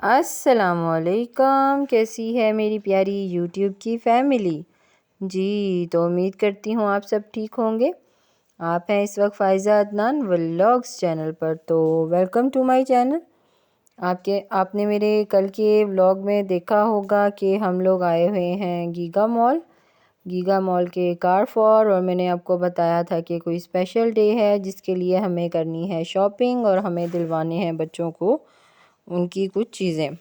अस्सलामुअलैकुम, कैसी है मेरी प्यारी यूट्यूब की फैमिली। जी तो उम्मीद करती हूँ आप सब ठीक होंगे। आप हैं इस वक्त फ़ाइज़ा अदनान व्लॉग्स चैनल पर, तो वेलकम टू माय चैनल। आपने मेरे कल के व्लॉग में देखा होगा कि हम लोग आए हुए हैं गीगा मॉल के कारफॉर, और मैंने आपको बताया था कि कोई स्पेशल डे है जिसके लिए हमें करनी है शॉपिंग और हमें दिलवाने हैं बच्चों को उनकी कुछ चीज़ें।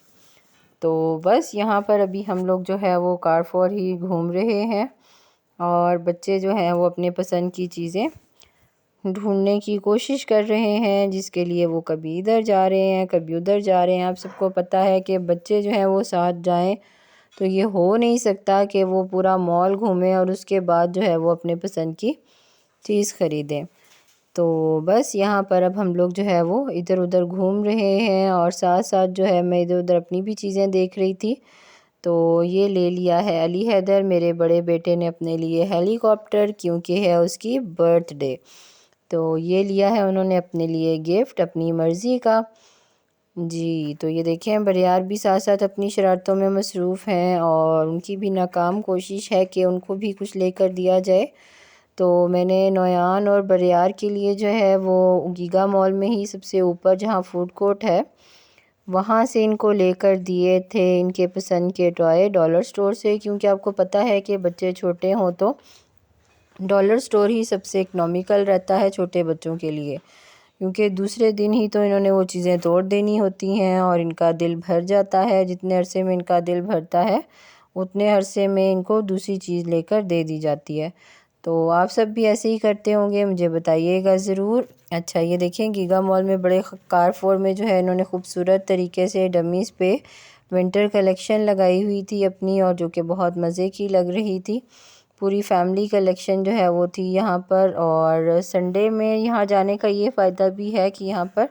तो बस यहाँ पर अभी हम लोग जो है वो कारफॉर ही घूम रहे हैं और बच्चे जो हैं वो अपने पसंद की चीज़ें ढूंढने की कोशिश कर रहे हैं, जिसके लिए वो कभी इधर जा रहे हैं कभी उधर जा रहे हैं। आप सबको पता है कि बच्चे जो हैं वो साथ जाएं तो ये हो नहीं सकता कि वो पूरा मॉल घूमें और उसके बाद जो है वो अपने पसंद की चीज़ ख़रीदें। तो बस यहाँ पर अब हम लोग जो है वो इधर उधर घूम रहे हैं और साथ साथ जो है मैं इधर उधर अपनी भी चीज़ें देख रही थी। तो ये ले लिया है अली हैदर, मेरे बड़े बेटे ने अपने लिए हेलीकॉप्टर, क्योंकि है उसकी बर्थडे। तो ये लिया है उन्होंने अपने लिए गिफ्ट अपनी मर्ज़ी का। जी तो ये देखें, बरियार भी साथ साथ अपनी शरारतों में मसरूफ़ हैं और उनकी भी नाकाम कोशिश है कि उनको भी कुछ लेकर दिया जाए। तो मैंने नोयान और बरियार के लिए जो है वो गीगा मॉल में ही सबसे ऊपर जहाँ फूड कोर्ट है वहाँ से इनको लेकर दिए थे इनके पसंद के टॉय डॉलर स्टोर से, क्योंकि आपको पता है कि बच्चे छोटे हों तो डॉलर स्टोर ही सबसे इकनॉमिकल रहता है छोटे बच्चों के लिए, क्योंकि दूसरे दिन ही तो इन्होंने वो चीज़ें तोड़ देनी होती हैं और इनका दिल भर जाता है। जितने अरसे में इनका दिल भरता है उतने अरसे में इनको दूसरी चीज़ लेकर दे दी जाती है। तो आप सब भी ऐसे ही करते होंगे, मुझे बताइएगा ज़रूर। अच्छा ये देखें, गीगा मॉल में बड़े कारफोर में जो है इन्होंने खूबसूरत तरीके से डमीज़ पे विंटर कलेक्शन लगाई हुई थी अपनी, और जो कि बहुत मज़े की लग रही थी। पूरी फैमिली कलेक्शन जो है वो थी यहाँ पर। और संडे में यहाँ जाने का ये फ़ायदा भी है कि यहाँ पर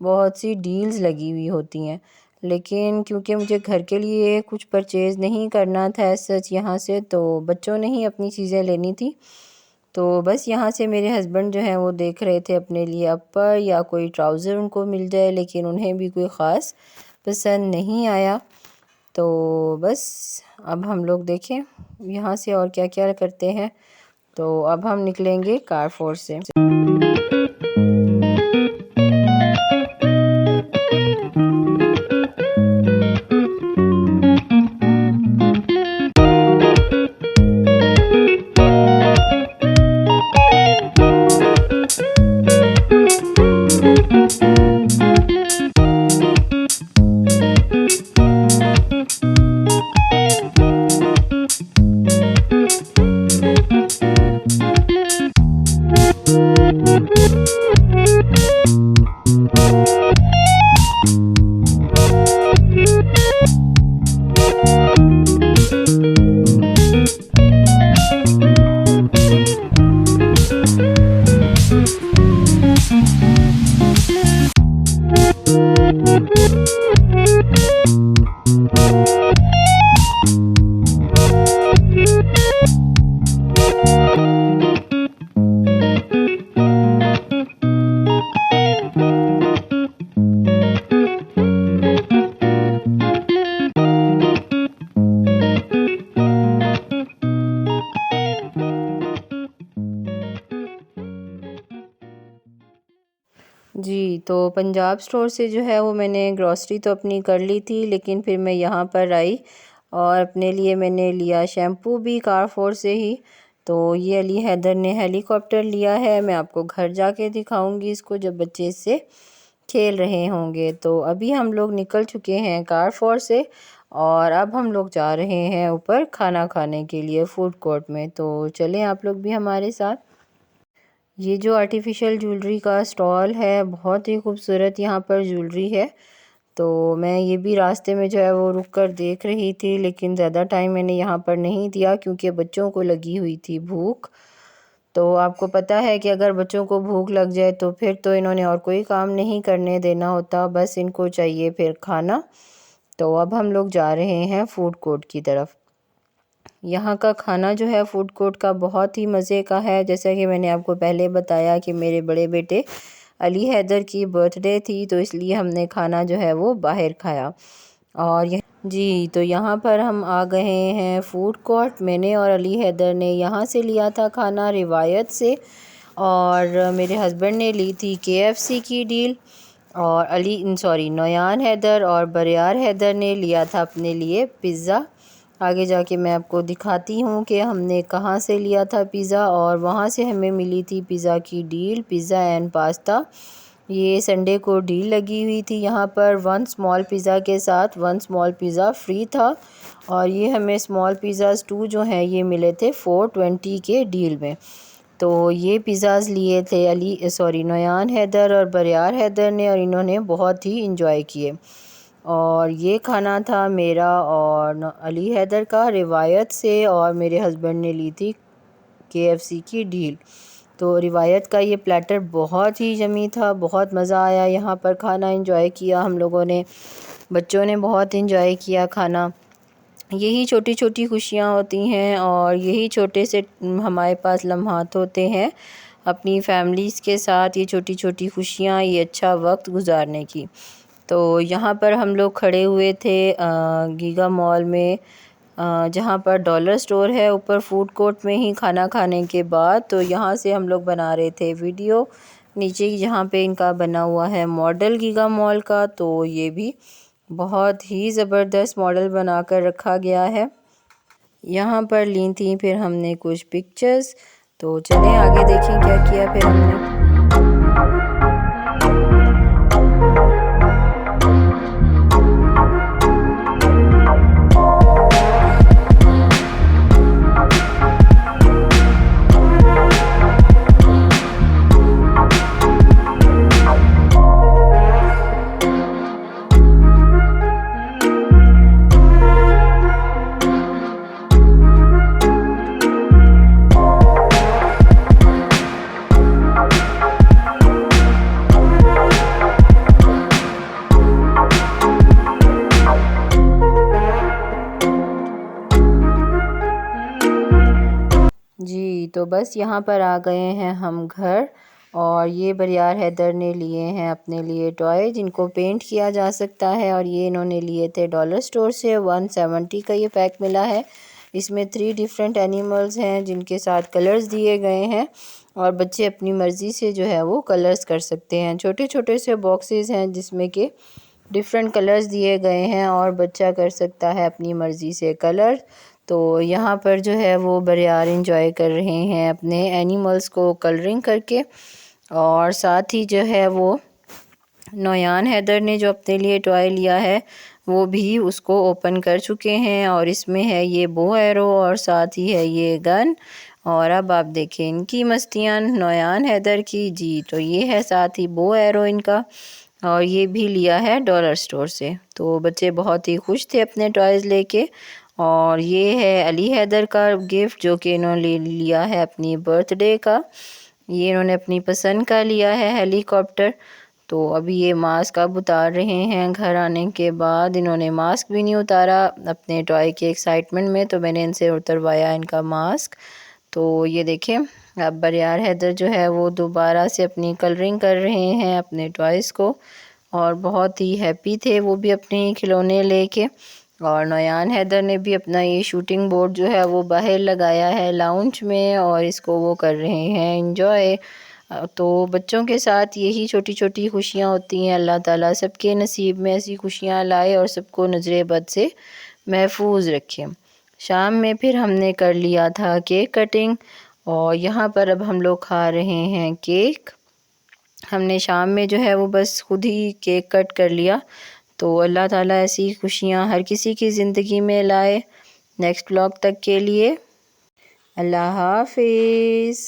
बहुत सी डील्स लगी हुई होती हैं, लेकिन क्योंकि मुझे घर के लिए कुछ परचेज़ नहीं करना था सच यहाँ से, तो बच्चों ने ही अपनी चीज़ें लेनी थी। तो बस यहाँ से मेरे हस्बैंड जो हैं वो देख रहे थे अपने लिए अपर या कोई ट्राउज़र उनको मिल जाए, लेकिन उन्हें भी कोई ख़ास पसंद नहीं आया। तो बस अब हम लोग देखें यहाँ से और क्या क्या करते हैं। तो अब हम निकलेंगे कारफोर से। जी तो पंजाब स्टोर से जो है वो मैंने ग्रॉसरी तो अपनी कर ली थी, लेकिन फिर मैं यहाँ पर आई और अपने लिए मैंने लिया शैम्पू भी कारफोर से ही। तो ये अली हैदर ने हेलीकॉप्टर लिया है, मैं आपको घर जाके दिखाऊंगी इसको जब बच्चे इससे खेल रहे होंगे। तो अभी हम लोग निकल चुके हैं कारफोर से और अब हम लोग जा रहे हैं ऊपर खाना खाने के लिए फूड कोर्ट में। तो चलें आप लोग भी हमारे साथ। ये जो आर्टिफिशियल ज्वेलरी का स्टॉल है बहुत ही खूबसूरत यहाँ पर ज्वेलरी है। तो मैं ये भी रास्ते में जो है वो रुक कर देख रही थी, लेकिन ज़्यादा टाइम मैंने यहाँ पर नहीं दिया क्योंकि बच्चों को लगी हुई थी भूख। तो आपको पता है कि अगर बच्चों को भूख लग जाए तो फिर तो इन्होंने और कोई काम नहीं करने देना होता, बस इनको चाहिए फिर खाना। तो अब हम लोग जा रहे हैं फूड कोर्ट की तरफ। यहाँ का खाना जो है फूड कोर्ट का बहुत ही मज़े का है। जैसा कि मैंने आपको पहले बताया कि मेरे बड़े बेटे अली हैदर की बर्थडे थी, तो इसलिए हमने खाना जो है वो बाहर खाया। और जी तो यहाँ पर हम आ गए हैं फ़ूड कोर्ट। मैंने और अली हैदर ने यहाँ से लिया था खाना रिवायत से, और मेरे हस्बैंड ने ली थी KFC की डील, और नोयान हैदर और बरियार हैदर ने लिया था अपने लिए पिज़्ज़ा। आगे जाके मैं आपको दिखाती हूँ कि हमने कहाँ से लिया था पिज़्ज़ा, और वहाँ से हमें मिली थी पिज़्ज़ा की डील, पिज़्ज़ा एंड पास्ता। ये संडे को डील लगी हुई थी यहाँ पर 1 स्मॉल पिज़्ज़ा के साथ 1 स्मॉल पिज़्ज़ा फ्री था, और ये हमें स्मॉल पिज़्ज़ाज़ 2 जो हैं ये मिले थे 420 के डील में। तो ये पिज़्ज़ाज़ लिए थे नोयान हैदर और बरियार हैदर ने, और इन्होंने बहुत ही इंजॉय किए। और ये खाना था मेरा और अली हैदर का रिवायत से, और मेरे हस्बैंड ने ली थी KFC की डील। तो रिवायत का ये प्लेटर बहुत ही यम्मी था, बहुत मज़ा आया यहाँ पर खाना इंजॉय किया हम लोगों ने, बच्चों ने बहुत इंजॉय किया खाना। यही छोटी छोटी खुशियाँ होती हैं, और यही छोटे से हमारे पास लम्हात होते हैं अपनी फैमिलीज़ के साथ, ये छोटी छोटी खुशियाँ, ये अच्छा वक्त गुजारने की। तो यहाँ पर हम लोग खड़े हुए थे गीगा मॉल में, जहाँ पर डॉलर स्टोर है ऊपर फूड कोर्ट में ही खाना खाने के बाद। तो यहाँ से हम लोग बना रहे थे वीडियो, नीचे जहाँ पे इनका बना हुआ है मॉडल गीगा मॉल का, तो ये भी बहुत ही ज़बरदस्त मॉडल बना कर रखा गया है। यहाँ पर ली थी फिर हमने कुछ पिक्चर्स, तो चलें आगे देखें क्या किया फिर हमने। जी तो बस यहाँ पर आ गए हैं हम घर, और ये बरियार हैदर ने लिए हैं अपने लिए टॉय जिनको पेंट किया जा सकता है, और ये इन्होंने लिए थे डॉलर स्टोर से 170 का ये पैक मिला है। इसमें 3 डिफरेंट एनिमल्स हैं जिनके साथ कलर्स दिए गए हैं, और बच्चे अपनी मर्ज़ी से जो है वो कलर्स कर सकते हैं। छोटे छोटे से बॉक्सेस हैं जिसमें कि डिफरेंट कलर्स दिए गए हैं, और बच्चा कर सकता है अपनी मर्ज़ी से कलर। तो यहाँ पर जो है वो बरियार इंजॉय कर रहे हैं अपने एनिमल्स को कलरिंग करके, और साथ ही जो है वो नोयान हैदर ने जो अपने लिए टॉय लिया है वो भी उसको ओपन कर चुके हैं, और इसमें है ये बो एरो और साथ ही है ये गन। और अब आप देखें इनकी मस्तियाँ नोयान हैदर की। जी तो ये है साथ ही बो एरो इनका, और ये भी लिया है डॉलर स्टोर से। तो बच्चे बहुत ही खुश थे अपने टॉयज़ लेके। और ये है अली हैदर का गिफ्ट जो कि इन्होंने लिया है अपनी बर्थडे का, ये इन्होंने अपनी पसंद का लिया है हेलीकॉप्टर। तो अभी ये मास्क अब उतार रहे हैं, घर आने के बाद इन्होंने मास्क भी नहीं उतारा अपने टॉय के एक्साइटमेंट में, तो मैंने इनसे उतरवाया इनका मास्क। तो ये देखें अब बरियार हैदर जो है वो दोबारा से अपनी कलरिंग कर रहे हैं अपने टॉयज़ को, और बहुत ही हैप्पी थे वो भी अपने खिलौने लेके। और नोयान हैदर ने भी अपना ये शूटिंग बोर्ड जो है वो बाहर लगाया है लाउंज में, और इसको वो कर रहे हैं एंजॉय। तो बच्चों के साथ यही छोटी छोटी खुशियाँ होती हैं। अल्लाह ताला सबके नसीब में ऐसी खुशियाँ लाए और सबको नज़र बद से महफूज रखे। शाम में फिर हमने कर लिया था केक कटिंग, और यहाँ पर अब हम लोग खा रहे हैं केक। हमने शाम में जो है वो बस खुद ही केक कट कर लिया। तो अल्लाह ताला ऐसी खुशियाँ हर किसी की ज़िंदगी में लाए। नेक्स्ट व्लॉग तक के लिए अल्लाह हाफिज़।